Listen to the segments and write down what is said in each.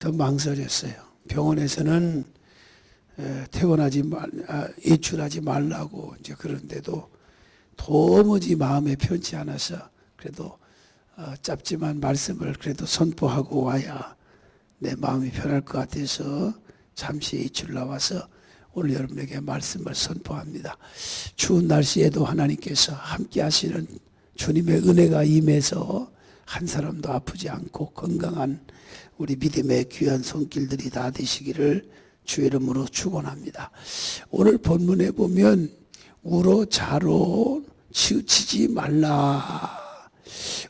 망설였어요. 병원에서는 외출하지 말라고 이제 그런데도 도무지 마음에 편치 않아서 그래도 짧지만 말씀을 그래도 선포하고 와야 내 마음이 편할 것 같아서 잠시 외출 나와서 오늘 여러분에게 말씀을 선포합니다. 추운 날씨에도 하나님께서 함께 하시는 주님의 은혜가 임해서 한 사람도 아프지 않고 건강한 우리 믿음의 귀한 손길들이 다 되시기를 주의 이름으로 축원합니다. 오늘 본문에 보면 우로 좌로 치우치지 말라.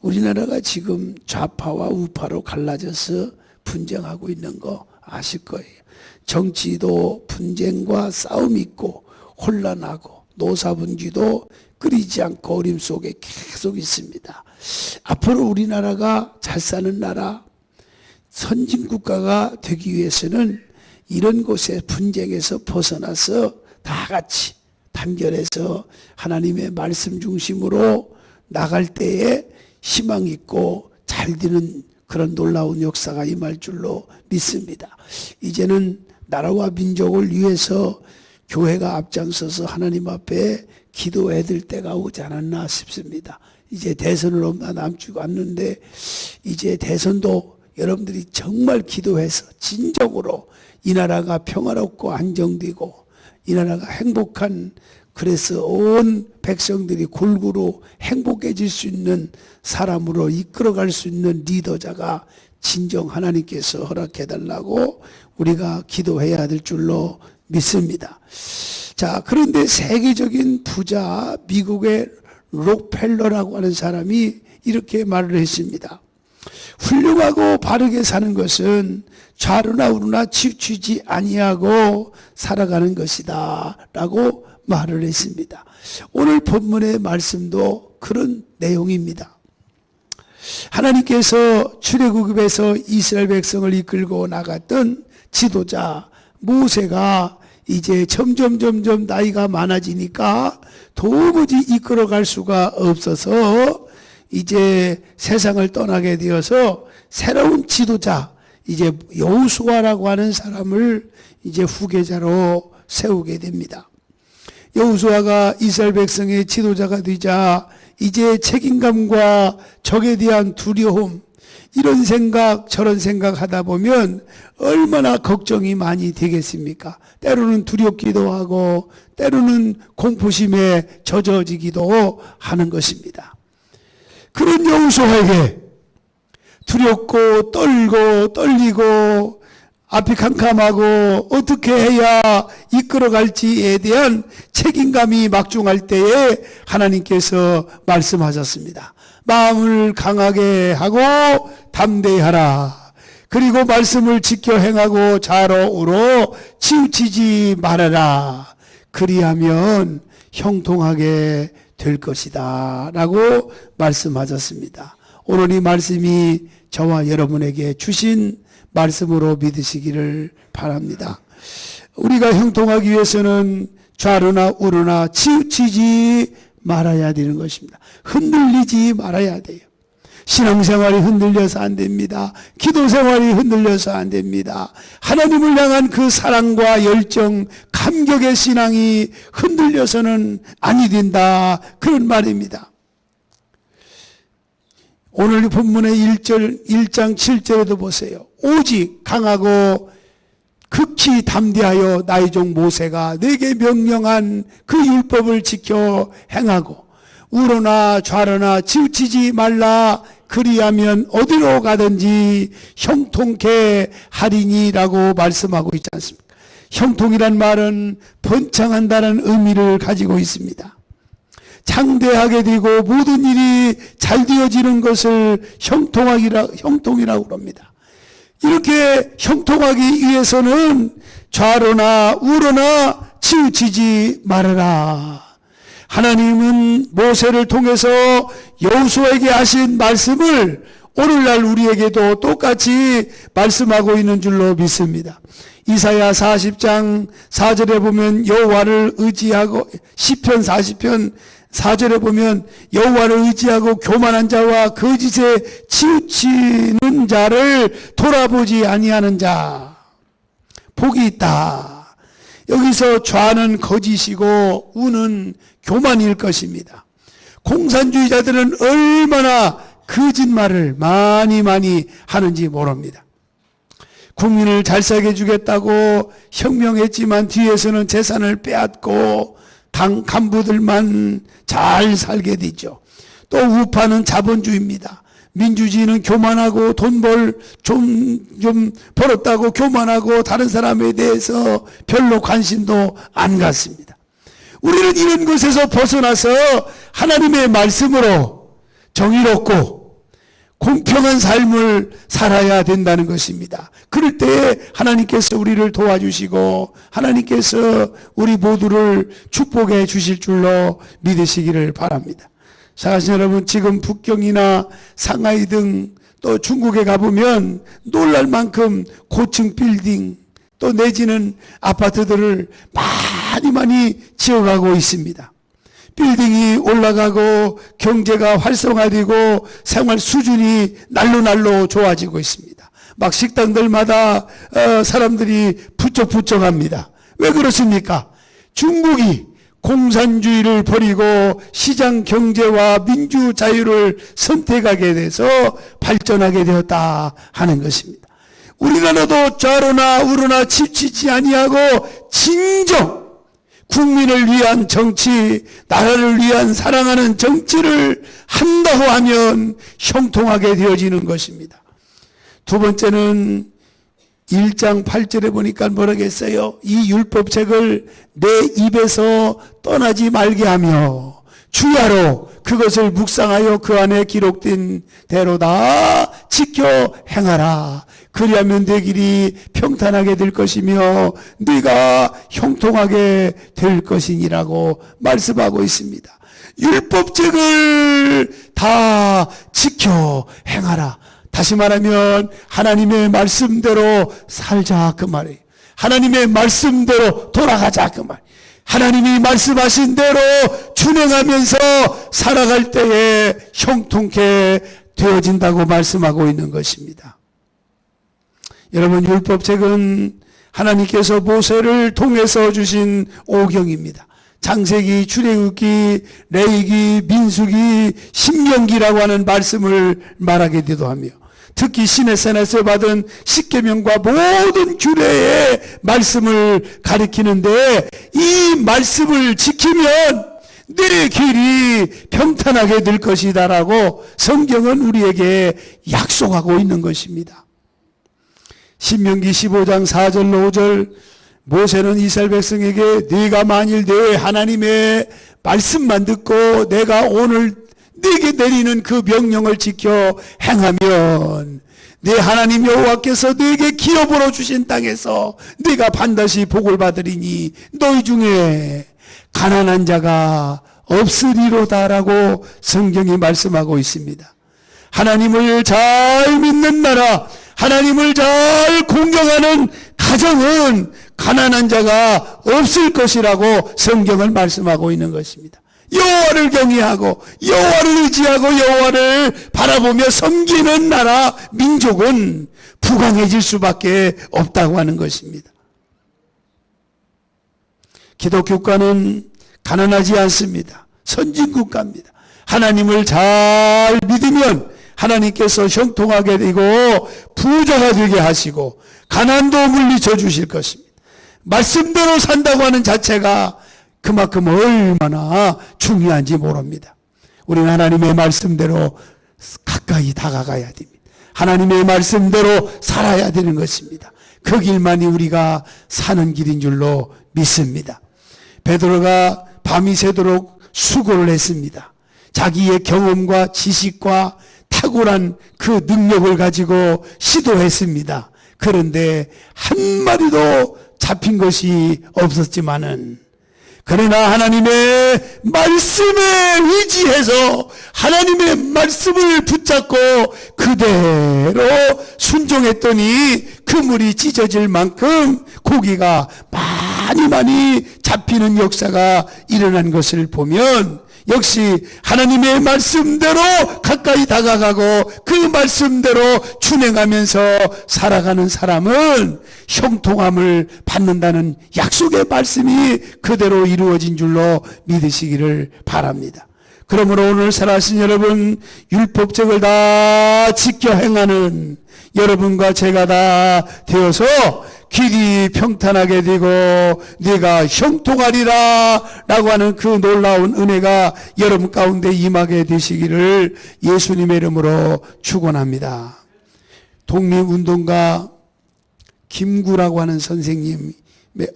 우리나라가 지금 좌파와 우파로 갈라져서 분쟁하고 있는 거 아실 거예요. 정치도 분쟁과 싸움이 있고 혼란하고 노사분기도 끊이지 않고 어림 속에 계속 있습니다. 앞으로 우리나라가 잘 사는 나라, 선진국가가 되기 위해서는 이런 곳에 분쟁에서 벗어나서 다 같이 단결해서 하나님의 말씀 중심으로 나갈 때에 희망 있고 잘 되는 그런 놀라운 역사가 임할 줄로 믿습니다. 이제는 나라와 민족을 위해서 교회가 앞장서서 하나님 앞에 기도해야 될 때가 오지 않았나 싶습니다. 이제 대선을 얼마 남지 않는데 이제 대선도 여러분들이 정말 기도해서 진정으로 이 나라가 평화롭고 안정되고 이 나라가 행복한, 그래서 온 백성들이 골고루 행복해질 수 있는 사람으로 이끌어갈 수 있는 리더자가 진정 하나님께서 허락해달라고 우리가 기도해야 될 줄로 믿습니다. 자, 그런데 세계적인 부자 미국의 록펠러라고 하는 사람이 이렇게 말을 했습니다. 훌륭하고 바르게 사는 것은 좌로나 우로나 치우치지 아니하고 살아가는 것이다 라고 말을 했습니다. 오늘 본문의 말씀도 그런 내용입니다. 하나님께서 출애굽에서 이스라엘 백성을 이끌고 나갔던 지도자 모세가 이제 점점 나이가 많아지니까 도무지 이끌어갈 수가 없어서 이제 세상을 떠나게 되어서 새로운 지도자, 이제 여호수아라고 하는 사람을 이제 후계자로 세우게 됩니다. 여호수아가 이스라엘 백성의 지도자가 되자 이제 책임감과 적에 대한 두려움, 이런 생각 저런 생각 하다 보면 얼마나 걱정이 많이 되겠습니까? 때로는 두렵기도 하고 때로는 공포심에 젖어지기도 하는 것입니다. 그런 여호수아에게 두렵고 떨리고 앞이 캄캄하고 어떻게 해야 이끌어갈지에 대한 책임감이 막중할 때에 하나님께서 말씀하셨습니다. 마음을 강하게 하고 담대히 하라. 그리고 말씀을 지켜 행하고 좌로 우로 치우치지 말아라. 그리하면 형통하게 될 것이다 라고 말씀하셨습니다. 오늘 이 말씀이 저와 여러분에게 주신 말씀으로 믿으시기를 바랍니다. 우리가 형통하기 위해서는 좌로나 우로나 치우치지 말아야 되는 것입니다. 흔들리지 말아야 돼요. 신앙생활이 흔들려서 안 됩니다. 기도생활이 흔들려서 안 됩니다. 하나님을 향한 그 사랑과 열정, 감격의 신앙이 흔들려서는 아니 된다, 그런 말입니다. 오늘 본문의 1장 7절에도 보세요. 오직 강하고 극히 담대하여 나의 종 모세가 내게 명령한 그 율법을 지켜 행하고 우로나 좌로나 치우치지 말라. 그리하면 어디로 가든지 형통케 하리니라고 말씀하고 있지 않습니까? 형통이란 말은 번창한다는 의미를 가지고 있습니다. 장대하게 되고 모든 일이 잘 되어지는 것을 형통이라고 합니다. 이렇게 형통하기 위해서는 좌로나 우로나 치우치지 말아라. 하나님은 모세를 통해서 여호수아에게 하신 말씀을 오늘날 우리에게도 똑같이 말씀하고 있는 줄로 믿습니다. 이사야 40장 4절에 보면 여호와를 의지하고 시편 40편 4절에 보면 여호와를 의지하고 교만한 자와 거짓에 치우치는 자를 돌아보지 아니하는 자 복이 있다. 여기서 좌는 거짓이고 우는 교만일 것입니다. 공산주의자들은 얼마나 거짓말을 많이 하는지 모릅니다. 국민을 잘 살게 해주겠다고 혁명했지만 뒤에서는 재산을 빼앗고 당 간부들만 잘 살게 되죠. 또 우파는 자본주의입니다. 민주주의는 교만하고 돈 좀 벌었다고 교만하고 다른 사람에 대해서 별로 관심도 안 갖습니다. 우리는 이런 것에서 벗어나서 하나님의 말씀으로 정의롭고 공평한 삶을 살아야 된다는 것입니다. 그럴 때에 하나님께서 우리를 도와주시고 하나님께서 우리 모두를 축복해 주실 줄로 믿으시기를 바랍니다. 사실 여러분, 지금 북경이나 상하이 등 또 중국에 가보면 놀랄 만큼 고층 빌딩 또 내지는 아파트들을 많이 지어가고 있습니다. 빌딩이 올라가고 경제가 활성화되고 생활 수준이 날로 좋아지고 있습니다. 막 식당들마다 사람들이 부쩍부쩍합니다. 왜 그렇습니까? 중국이 공산주의를 버리고 시장 경제와 민주 자유를 선택하게 돼서 발전하게 되었다 하는 것입니다. 우리나라도 좌로나 우로나 치우치지 아니하고 진정 국민을 위한 정치, 나라를 위한 사랑하는 정치를 한다고 하면 형통하게 되어지는 것입니다. 두 번째는 1장 8절에 보니까 뭐라겠어요? 이 율법책을 내 입에서 떠나지 말게 하며 주야로 그것을 묵상하여 그 안에 기록된 대로 다 지켜 행하라. 그리하면 내 길이 평탄하게 될 것이며 네가 형통하게 될 것이니라고 말씀하고 있습니다. 율법책을 다 지켜 행하라. 다시 말하면 하나님의 말씀대로 살자 그 말이에요. 하나님의 말씀대로 돌아가자 그 말. 하나님이 말씀하신 대로 준행하면서 살아갈 때에 형통케 되어진다고 말씀하고 있는 것입니다. 여러분, 율법책은 하나님께서 모세를 통해서 주신 오경입니다. 창세기, 출애굽기, 레위기, 민수기, 신명기라고 하는 말씀을 말하게 되도 하며 특히 시내산에서 받은 십계명과 모든 규례의 말씀을 가리키는데 이 말씀을 지키면 내 길이 평탄하게 될 것이다라고 성경은 우리에게 약속하고 있는 것입니다. 신명기 15장 4절로 5절 모세는 이스라엘 백성에게 네가 만일 내 하나님의 말씀만 듣고 내가 오늘 네게 내리는 그 명령을 지켜 행하면 네 하나님 여호와께서 네게 기업으로 주신 땅에서 네가 반드시 복을 받으리니 너희 중에 가난한 자가 없으리로다라고 성경이 말씀하고 있습니다. 하나님을 잘 믿는 나라, 하나님을 잘 공경하는 가정은 가난한 자가 없을 것이라고 성경을 말씀하고 있는 것입니다. 여호와를 경외하고 여호와를 의지하고 여호와를 바라보며 섬기는 나라, 민족은 부강해질 수밖에 없다고 하는 것입니다. 기독교국가는 가난하지 않습니다. 선진국가입니다. 하나님을 잘 믿으면 하나님께서 형통하게 되고 부자가 되게 하시고 가난도 물리쳐 주실 것입니다. 말씀대로 산다고 하는 자체가 그만큼 얼마나 중요한지 모릅니다. 우리는 하나님의 말씀대로 가까이 다가가야 됩니다. 하나님의 말씀대로 살아야 되는 것입니다. 그 길만이 우리가 사는 길인 줄로 믿습니다. 베드로가 밤이 새도록 수고를 했습니다. 자기의 경험과 지식과 탁월한 그 능력을 가지고 시도했습니다. 그런데 한 마리도 잡힌 것이 없었지만은 그러나 하나님의 말씀에 의지해서 하나님의 말씀을 붙잡고 그대로 순종했더니 그물이 찢어질 만큼 고기가 많이 잡히는 역사가 일어난 것을 보면 역시 하나님의 말씀대로 가까이 다가가고 그 말씀대로 준행하면서 살아가는 사람은 형통함을 받는다는 약속의 말씀이 그대로 이루어진 줄로 믿으시기를 바랍니다. 그러므로 오늘 살아가신 여러분, 율법책을 다 지켜 행하는 여러분과 제가 다 되어서 길이 평탄하게 되고 네가 형통하리라 라고 하는 그 놀라운 은혜가 여러분 가운데 임하게 되시기를 예수님의 이름으로 축원합니다. 독립운동가 김구라고 하는 선생님의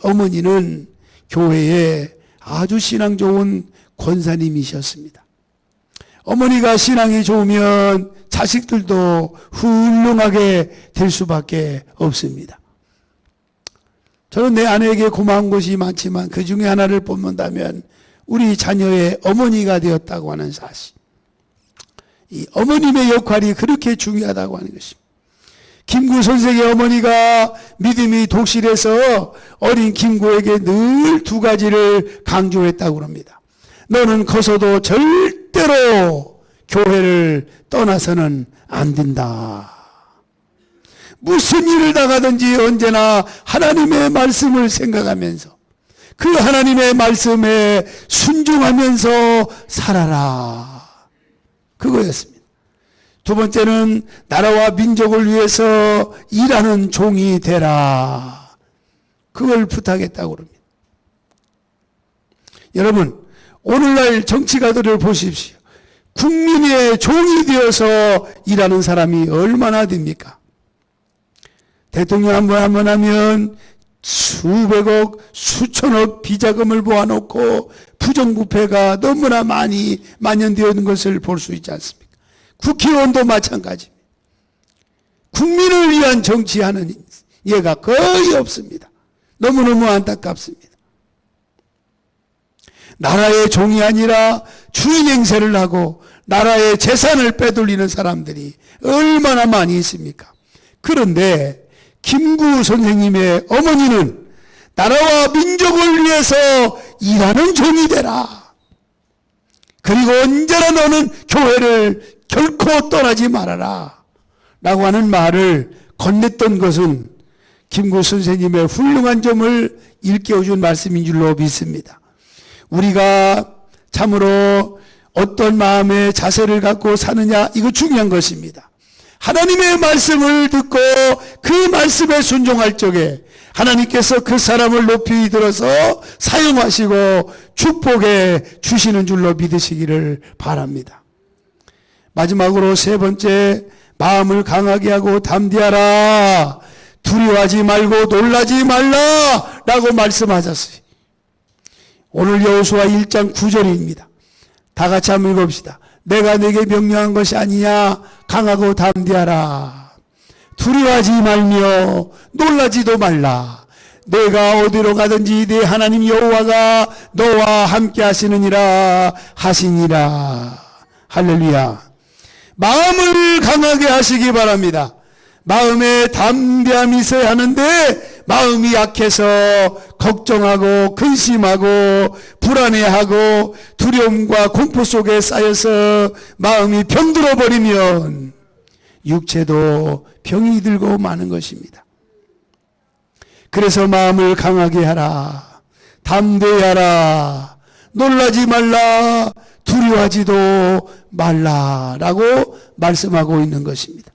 어머니는 교회에 아주 신앙 좋은 권사님이셨습니다. 어머니가 신앙이 좋으면 자식들도 훌륭하게 될 수밖에 없습니다. 저는 내 아내에게 고마운 것이 많지만 그 중에 하나를 뽑는다면 우리 자녀의 어머니가 되었다고 하는 사실. 이 어머님의 역할이 그렇게 중요하다고 하는 것입니다. 김구 선생의 어머니가 믿음이 독실해서 어린 김구에게 늘 두 가지를 강조했다고 합니다. 너는 커서도 절대로 교회를 떠나서는 안 된다. 무슨 일을 당하든지 언제나 하나님의 말씀을 생각하면서 그 하나님의 말씀에 순종하면서 살아라. 그거였습니다. 두 번째는 나라와 민족을 위해서 일하는 종이 되라. 그걸 부탁했다고 합니다. 여러분, 오늘날 정치가들을 보십시오. 국민의 종이 되어서 일하는 사람이 얼마나 됩니까? 대통령 한번 하면 수백억, 수천억 비자금을 모아놓고 부정부패가 너무나 많이 만연되어 있는 것을 볼 수 있지 않습니까? 국회의원도 마찬가지입니다. 국민을 위한 정치하는 예가 거의 없습니다. 너무너무 안타깝습니다. 나라의 종이 아니라 주인 행세를 하고 나라의 재산을 빼돌리는 사람들이 얼마나 많이 있습니까? 그런데 김구 선생님의 어머니는 나라와 민족을 위해서 일하는 종이 되라. 그리고 언제나 너는 교회를 결코 떠나지 말아라. 라고 하는 말을 건넸던 것은 김구 선생님의 훌륭한 점을 일깨워준 말씀인 줄로 믿습니다. 우리가 참으로 어떤 마음의 자세를 갖고 사느냐, 이거 중요한 것입니다. 하나님의 말씀을 듣고 그 말씀에 순종할 적에 하나님께서 그 사람을 높이 들어서 사용하시고 축복해 주시는 줄로 믿으시기를 바랍니다. 마지막으로 세 번째, 마음을 강하게 하고 담대하라. 두려워하지 말고 놀라지 말라 라고 말씀하셨어요. 오늘 여호수아 1장 9절입니다. 다 같이 한번 읽어봅시다. 내가 내게 명령한 것이 아니냐. 강하고 담대하라. 두려워하지 말며 놀라지도 말라. 내가 어디로 가든지 네 하나님 여호와가 너와 함께 하시느니라 하시니라. 할렐루야. 마음을 강하게 하시기 바랍니다. 마음에 담대함이 있어야 하는데 마음이 약해서 걱정하고 근심하고 불안해하고 두려움과 공포 속에 쌓여서 마음이 병들어 버리면 육체도 병이 들고 마는 것입니다. 그래서 마음을 강하게 하라. 담대하라. 놀라지 말라. 두려워하지도 말라라고 말씀하고 있는 것입니다.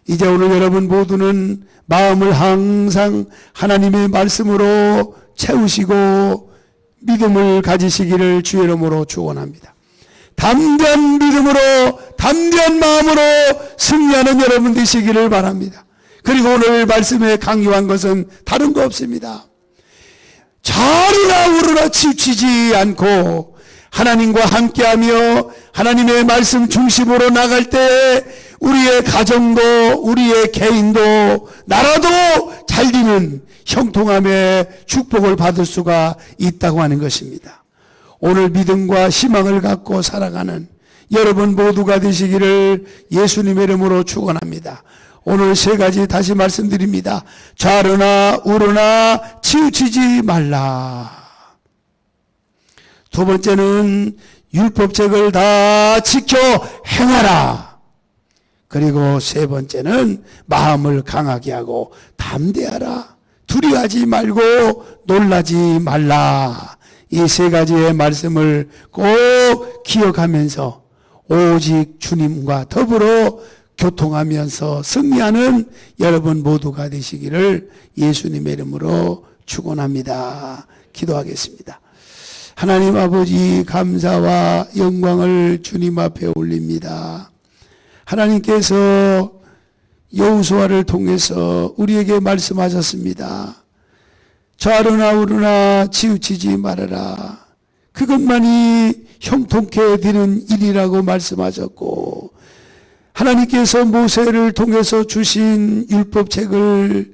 이제 오늘 여러분 모두는 마음을 항상 하나님의 말씀으로 채우시고 믿음을 가지시기를 주의 이름으로 축원합니다. 담대한 믿음으로 담대한 마음으로 승리하는 여러분 되시기를 바랍니다. 그리고 오늘 말씀에 강요한 것은 다른 거 없습니다. 좌르나 우르나 치우치지 않고 하나님과 함께하며 하나님의 말씀 중심으로 나갈 때 우리의 가정도 우리의 개인도 나라도 잘 되는 형통함의 축복을 받을 수가 있다고 하는 것입니다. 오늘 믿음과 희망을 갖고 살아가는 여러분 모두가 되시기를 예수님의 이름으로 축원합니다. 오늘 세 가지 다시 말씀드립니다. 좌르나 우르나 치우치지 말라. 두 번째는 율법책을 다 지켜 행하라. 그리고 세 번째는 마음을 강하게 하고 담대하라. 두려워하지 말고 놀라지 말라. 이 세 가지의 말씀을 꼭 기억하면서 오직 주님과 더불어 교통하면서 승리하는 여러분 모두가 되시기를 예수님의 이름으로 축원합니다. 기도하겠습니다. 하나님 아버지, 감사와 영광을 주님 앞에 올립니다. 하나님께서 여호수아를 통해서 우리에게 말씀하셨습니다. 좌로나 우로나 치우치지 말아라. 그것만이 형통케 되는 일이라고 말씀하셨고, 하나님께서 모세를 통해서 주신 율법책을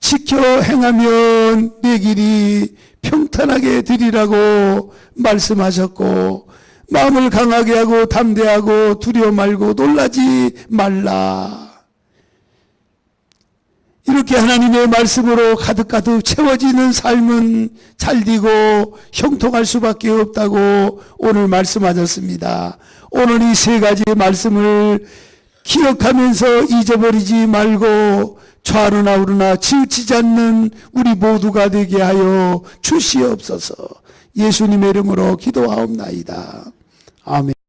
지켜 행하면 내 길이 평탄하게 되리라고 말씀하셨고, 마음을 강하게 하고 담대하고 두려워 말고 놀라지 말라. 이렇게 하나님의 말씀으로 가득가득 채워지는 삶은 잘되고 형통할 수밖에 없다고 오늘 말씀하셨습니다. 오늘 이 세 가지의 말씀을 기억하면서 잊어버리지 말고 좌로나 우로나 치우치지 않는 우리 모두가 되게 하여 주시옵소서. 예수님의 이름으로 기도하옵나이다. 아멘.